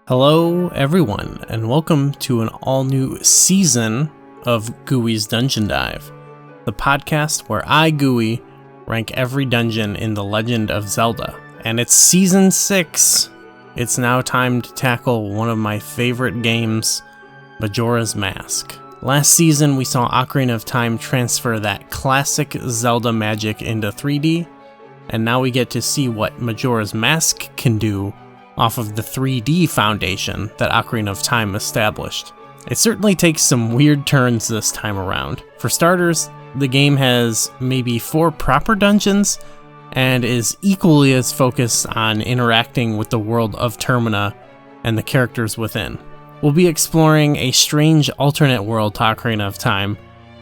Hello everyone, and welcome to an all-new season of Gooey's Dungeon Dive, the podcast where I, Gooey, rank every dungeon in The Legend of Zelda. And it's Season 6! It's now time to tackle one of my favorite games, Majora's Mask. Last season we saw Ocarina of Time transfer that classic Zelda magic into 3D, and now we get to see what Majora's Mask can do off of the 3D foundation that Ocarina of Time established. It certainly takes some weird turns this time around. For starters, the game has maybe 4 proper dungeons and is equally as focused on interacting with the world of Termina and the characters within. We'll be exploring a strange alternate world to Ocarina of Time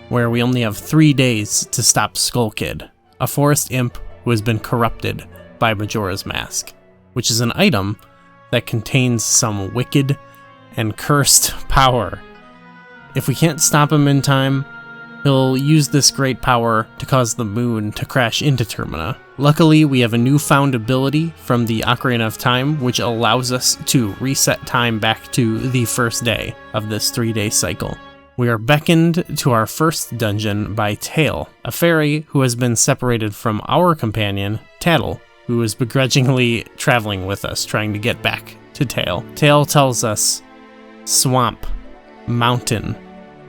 where we only have 3 days to stop Skull Kid, a forest imp who has been corrupted by Majora's Mask, which is an item that contains some wicked and cursed power. If we can't stop him in time, he'll use this great power to cause the moon to crash into Termina. Luckily, we have a newfound ability from the Ocarina of Time, which allows us to reset time back to the first day of this 3-day cycle. We are beckoned to our first dungeon by Tail, a fairy who has been separated from our companion, Tattle, who is begrudgingly traveling with us, trying to get back to Tail. Tail tells us swamp, mountain,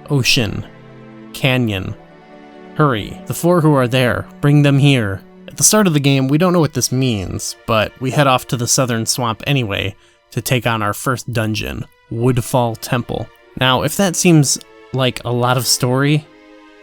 ocean, canyon. Hurry, the 4 who are there, bring them here. At the start of the game, we don't know what this means, but we head off to the southern swamp anyway to take on our first dungeon, Woodfall Temple. Now, if that seems like a lot of story,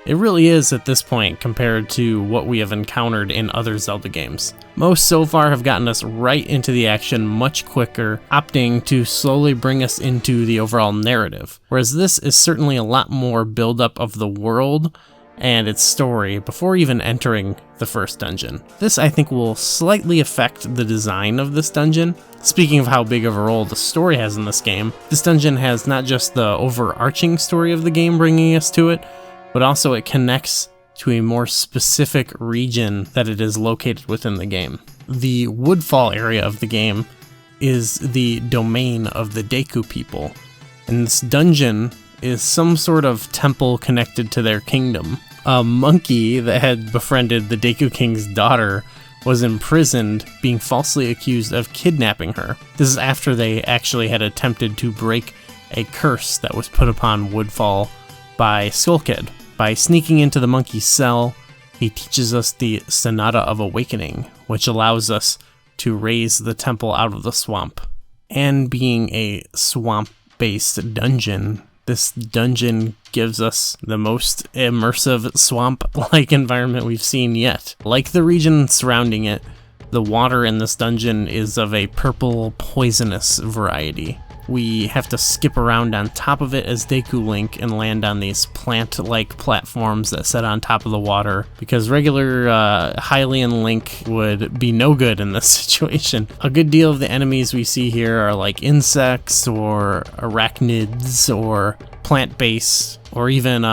it really is at this point compared to what we have encountered in other Zelda games. Most so far have gotten us right into the action much quicker, opting to slowly bring us into the overall narrative, whereas this is certainly a lot more build-up of the world and its story before even entering the first dungeon. This, I think, will slightly affect the design of this dungeon. Speaking of how big of a role the story has in this game, this dungeon has not just the overarching story of the game bringing us to it, but also it connects to a more specific region that it is located within the game. The Woodfall area of the game is the domain of the Deku people, and this dungeon is some sort of temple connected to their kingdom. A monkey that had befriended the Deku King's daughter was imprisoned, being falsely accused of kidnapping her. This is after they actually had attempted to break a curse that was put upon Woodfall by Skull Kid. By sneaking into the monkey's cell, he teaches us the Sonata of Awakening, which allows us to raise the temple out of the swamp. And being a swamp-based dungeon, this dungeon gives us the most immersive swamp-like environment we've seen yet. Like the region surrounding it, the water in this dungeon is of a purple, poisonous variety. We have to skip around on top of it as Deku Link and land on these plant-like platforms that sit on top of the water, because regular Hylian Link would be no good in this situation. A good deal of the enemies we see here are like insects or arachnids or plant-based or even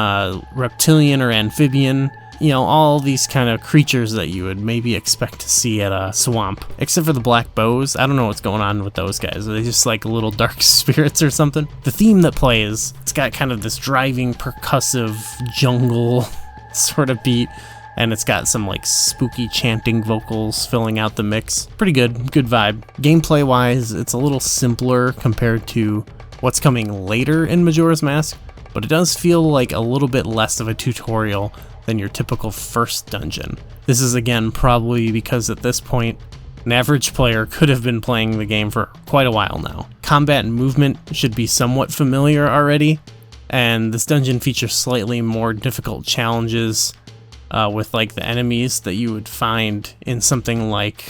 reptilian or amphibian. You know, all these kind of creatures that you would maybe expect to see at a swamp. Except for the black bows. I don't know what's going on with those guys. Are they just like little dark spirits or something? The theme that plays, it's got kind of this driving, percussive jungle sort of beat. And it's got some like spooky chanting vocals filling out the mix. Pretty good vibe. Gameplay wise, it's a little simpler compared to what's coming later in Majora's Mask. But it does feel like a little bit less of a tutorial than your typical first dungeon. This is again probably because at this point, an average player could have been playing the game for quite a while now. Combat and movement should be somewhat familiar already, and this dungeon features slightly more difficult challenges with like the enemies that you would find in something like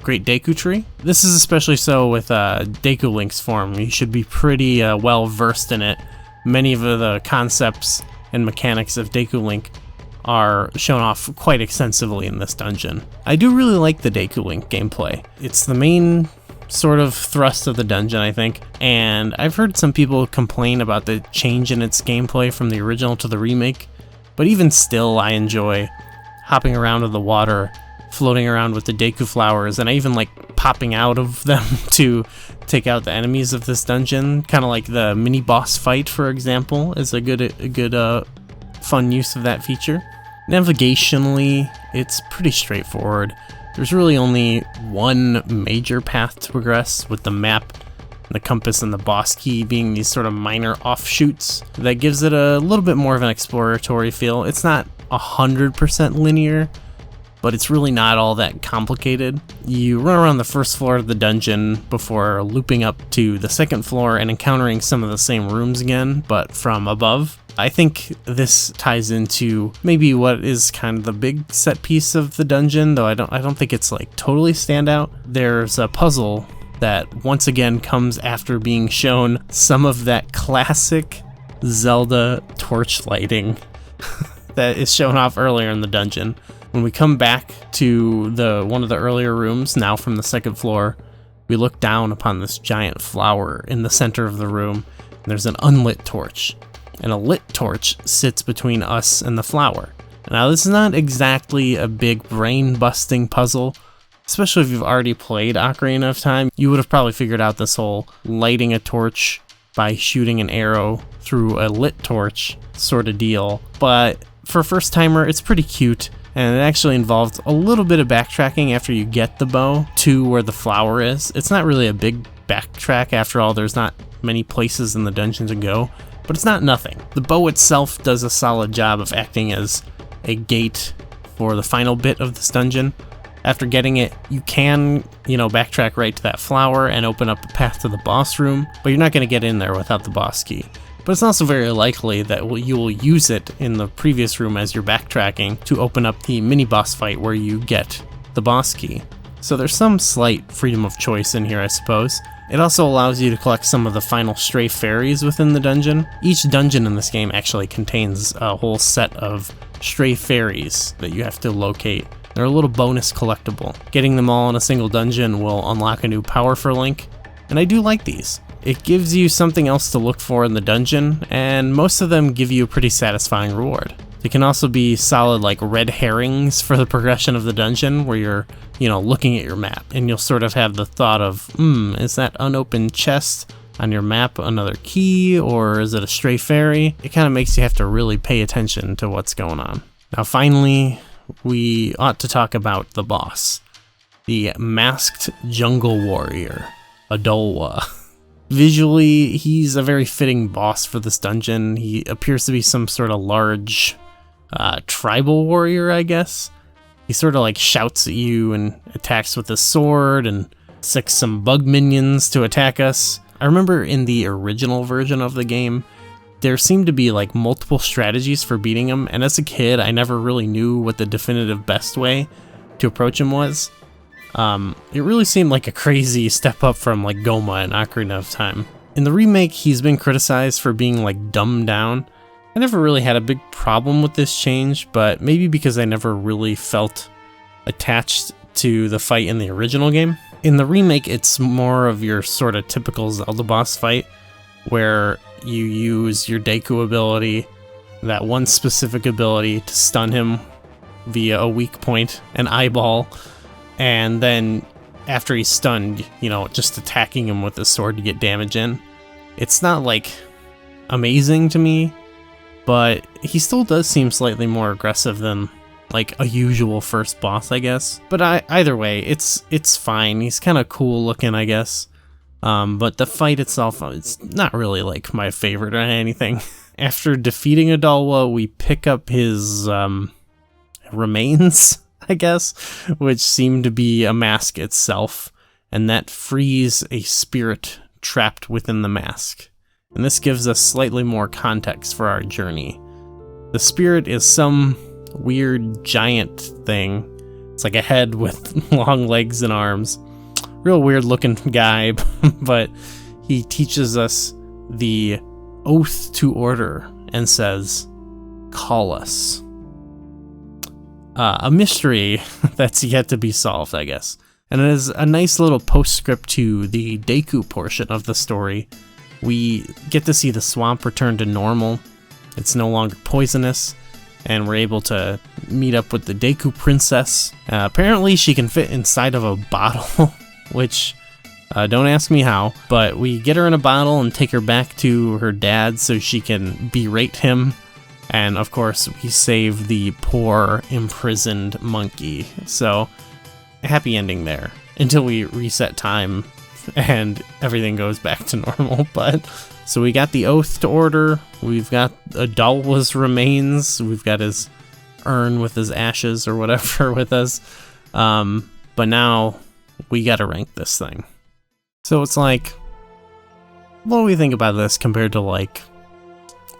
Great Deku Tree. This is especially so with Deku Link's form. You should be pretty well versed in it. Many of the concepts and mechanics of Deku Link are shown off quite extensively in this dungeon. I do really like the Deku Link gameplay. It's the main sort of thrust of the dungeon, I think, and I've heard some people complain about the change in its gameplay from the original to the remake, but even still I enjoy hopping around in the water, floating around with the Deku flowers, and I even like popping out of them to take out the enemies of this dungeon. Kind of like the mini boss fight, for example, is a good fun use of that feature. Navigationally, it's pretty straightforward. There's really only one major path to progress, with the map, the compass, and the boss key being these sort of minor offshoots. That gives it a little bit more of an exploratory feel. It's not 100% linear, but it's really not all that complicated. You run around the first floor of the dungeon before looping up to the second floor and encountering some of the same rooms again, but from above. I think this ties into maybe what is kind of the big set piece of the dungeon, though I don't think it's like totally standout. There's a puzzle that once again comes after being shown some of that classic Zelda torch lighting that is shown off earlier in the dungeon. When we come back to one of the earlier rooms, now from the second floor, we look down upon this giant flower in the center of the room, and there's an unlit torch. And a lit torch sits between us and the flower. Now, this is not exactly a big brain-busting puzzle, especially if you've already played Ocarina of Time. You would have probably figured out this whole lighting a torch by shooting an arrow through a lit torch sort of deal. But for a first-timer, it's pretty cute, and it actually involves a little bit of backtracking after you get the bow to where the flower is. It's not really a big backtrack, after all. There's not many places in the dungeon to go. But it's not nothing. The bow itself does a solid job of acting as a gate for the final bit of this dungeon. After getting it, you can, backtrack right to that flower and open up a path to the boss room, but you're not going to get in there without the boss key. But it's also very likely that you will use it in the previous room as you're backtracking to open up the mini boss fight where you get the boss key. So there's some slight freedom of choice in here, I suppose. It also allows you to collect some of the final stray fairies within the dungeon. Each dungeon in this game actually contains a whole set of stray fairies that you have to locate. They're a little bonus collectible. Getting them all in a single dungeon will unlock a new power for Link, and I do like these. It gives you something else to look for in the dungeon, and most of them give you a pretty satisfying reward. They can also be solid like red herrings for the progression of the dungeon, where you're, looking at your map, and you'll sort of have the thought of, is that unopened chest on your map another key, or is it a stray fairy? It kind of makes you have to really pay attention to what's going on. Now finally, we ought to talk about the boss, the masked jungle warrior, Adolwa. Visually, he's a very fitting boss for this dungeon. He appears to be some sort of large tribal warrior, I guess. He sort of like shouts at you and attacks with his sword and sicks some bug minions to attack us. I remember in the original version of the game, there seemed to be like multiple strategies for beating him, and as a kid, I never really knew what the definitive best way to approach him was. It really seemed like a crazy step up from like Goma and Ocarina of Time. In the remake, he's been criticized for being like dumbed down. I never really had a big problem with this change, but maybe because I never really felt attached to the fight in the original game. In the remake, it's more of your sort of typical Zelda boss fight, where you use your Deku ability, that one specific ability, to stun him via a weak point, an eyeball, and then after he's stunned, just attacking him with the sword to get damage in. It's not like amazing to me, but he still does seem slightly more aggressive than like a usual first boss, I guess. But either way, it's fine. He's kind of cool looking, I guess. But the fight itself, it's not really like my favorite or anything. After defeating Adolwa, we pick up his remains, I guess, which seem to be a mask itself, and that frees a spirit trapped within the mask. And this gives us slightly more context for our journey. The spirit is some weird giant thing. It's like a head with long legs and arms. Real weird looking guy, but he teaches us the oath to order and says, "Call us." A mystery that's yet to be solved, I guess. And it is a nice little postscript to the Deku portion of the story. We get to see the swamp return to normal. It's no longer poisonous, and we're able to meet up with the Deku Princess. Apparently she can fit inside of a bottle, which don't ask me how, but we get her in a bottle and take her back to her dad so she can berate him. And of course we save the poor imprisoned monkey. So happy ending there until we reset time and everything goes back to normal. But so we got the oath to order, we've got Adalwa's remains, we've got his urn with his ashes or whatever with us, but now we gotta rank this thing. So it's like, what do we think about this compared to, like,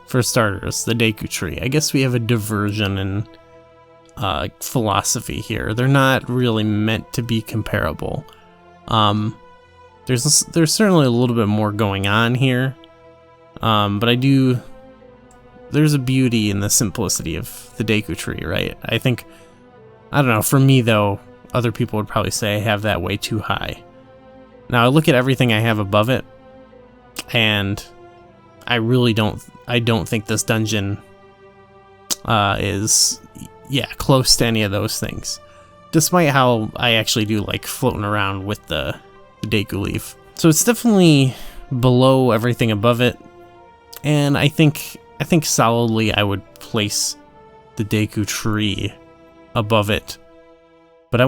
for starters, the Deku Tree? I guess we have a diversion in philosophy here. They're not really meant to be comparable. There's certainly a little bit more going on here, but there's a beauty in the simplicity of the Deku Tree, right? I don't know, for me though, other people would probably say I have that way too high. Now I look at everything I have above it, and I don't think this dungeon is close to any of those things, despite how I actually do like floating around with the Deku Leaf. So it's definitely below everything above it, and I think solidly I would place the Deku Tree above it. But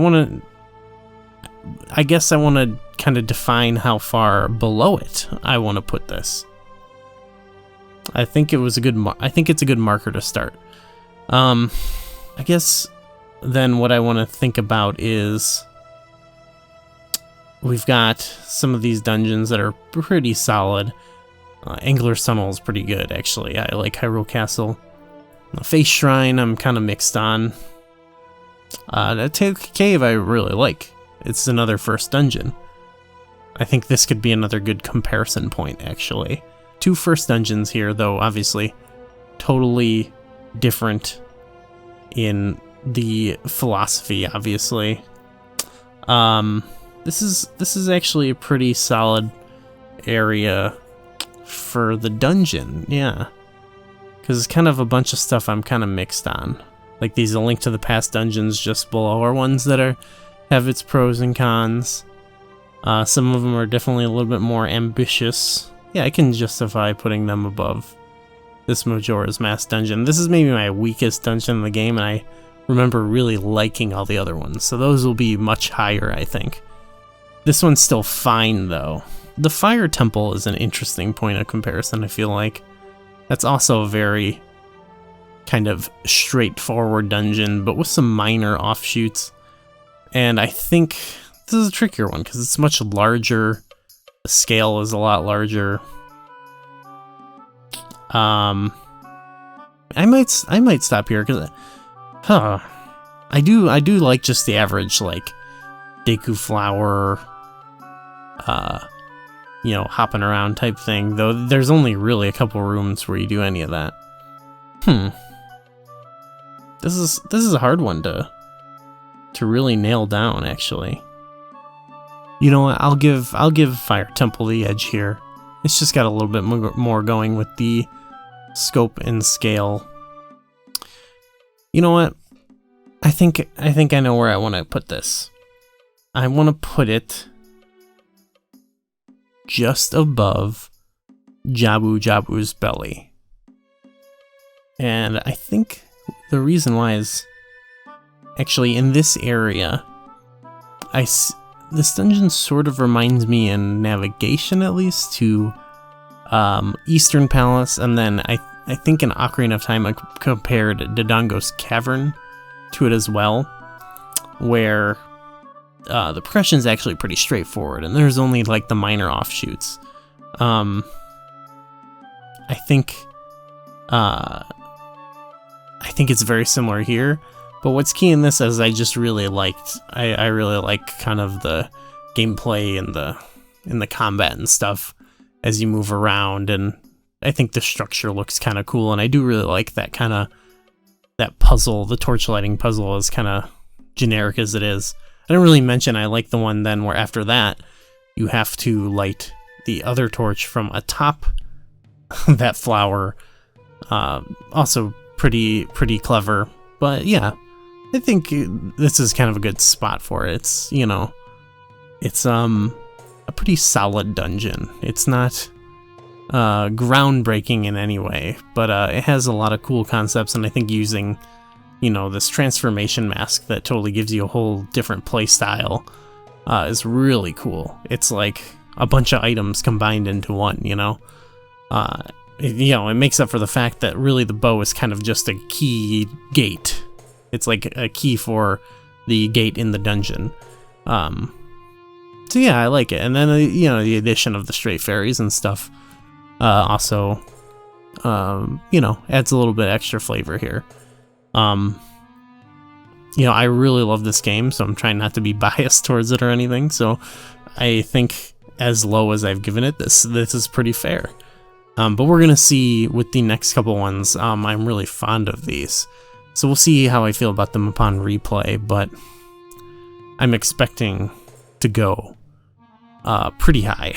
I guess I want to kind of define how far below it I want to put this. I think it's a good marker to start. I guess then what I want to think about is we've got some of these dungeons that are pretty solid. Angler's Tunnel is pretty good, actually. I like Hyrule Castle. Face Shrine I'm kind of mixed on. That Cave I really like. It's another first dungeon. I think this could be another good comparison point, actually. 2 first dungeons here, though obviously totally different in the philosophy, obviously. This is actually a pretty solid area for the dungeon, yeah. Because it's kind of a bunch of stuff I'm kind of mixed on. Like these A Link to the Past dungeons just below are ones that have its pros and cons. Some of them are definitely a little bit more ambitious. Yeah, I can justify putting them above this Majora's Mask dungeon. This is maybe my weakest dungeon in the game, and I remember really liking all the other ones, so those will be much higher, I think. This one's still fine, though. The Fire Temple is an interesting point of comparison, I feel like. That's also a very kind of straightforward dungeon, but with some minor offshoots. And I think this is a trickier one, because it's much larger. The scale is a lot larger. I might stop here, because I do like just the average, like, Deku Flower, hopping around type thing, though there's only really a couple rooms where you do any of that. This is a hard one to really nail down, actually. You know what, I'll give Fire Temple the edge here. It's just got a little bit more going with the scope and scale. You know what? I think I know where I want to put this. I want to put it just above Jabu Jabu's belly. And I think the reason why is actually in this area, this dungeon sort of reminds me in navigation, at least, to Eastern Palace, and then I think in Ocarina of Time I compared Dodongo's Cavern to it as well, where the progression is actually pretty straightforward, and there's only like the minor offshoots. I think it's very similar here, but what's key in this is I really like kind of the gameplay and the combat and stuff as you move around, and I think the structure looks kind of cool, and I do really like that puzzle, the torch lighting puzzle, as kind of generic as it is. I didn't really mention I like the one then where after that you have to light the other torch from atop that flower. Also pretty clever, but yeah, I think this is kind of a good spot for it. It's, you know, it's a pretty solid dungeon. It's not groundbreaking in any way, but it has a lot of cool concepts, and I think using, you know, this transformation mask that totally gives you a whole different play style is really cool. It's like a bunch of items combined into one, you know? It makes up for the fact that really the bow is kind of just a key gate. It's like a key for the gate in the dungeon. So yeah, I like it. And then, the addition of the straight fairies and stuff also, adds a little bit extra flavor here. I really love this game, so I'm trying not to be biased towards it or anything. So I think as low as I've given it, this is pretty fair. But we're going to see with the next couple ones. I'm really fond of these. So we'll see how I feel about them upon replay, but I'm expecting to go pretty high.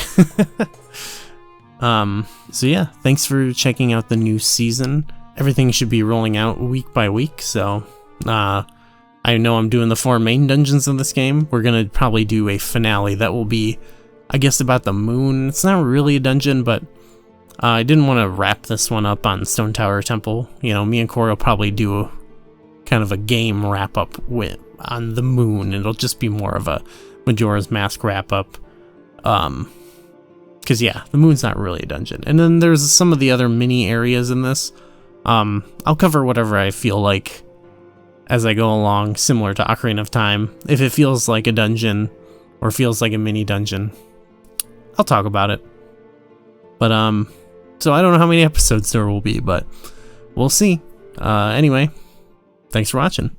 So yeah, thanks for checking out the new season. Everything should be rolling out week by week, so I know I'm doing the 4 main dungeons in this game. We're gonna probably do a finale that will be, I guess, about the moon. It's not really a dungeon, but I didn't want to wrap this one up on Stone Tower Temple. You know, me and Corey will probably do kind of a game wrap up on the moon. It'll just be more of a Majora's Mask wrap up. Because yeah, the moon's not really a dungeon. And then there's some of the other mini areas in this. I'll cover whatever I feel like as I go along, similar to Ocarina of Time. If it feels like a dungeon or feels like a mini dungeon, I'll talk about it. But so I don't know how many episodes there will be, but we'll see. Anyway, thanks for watching.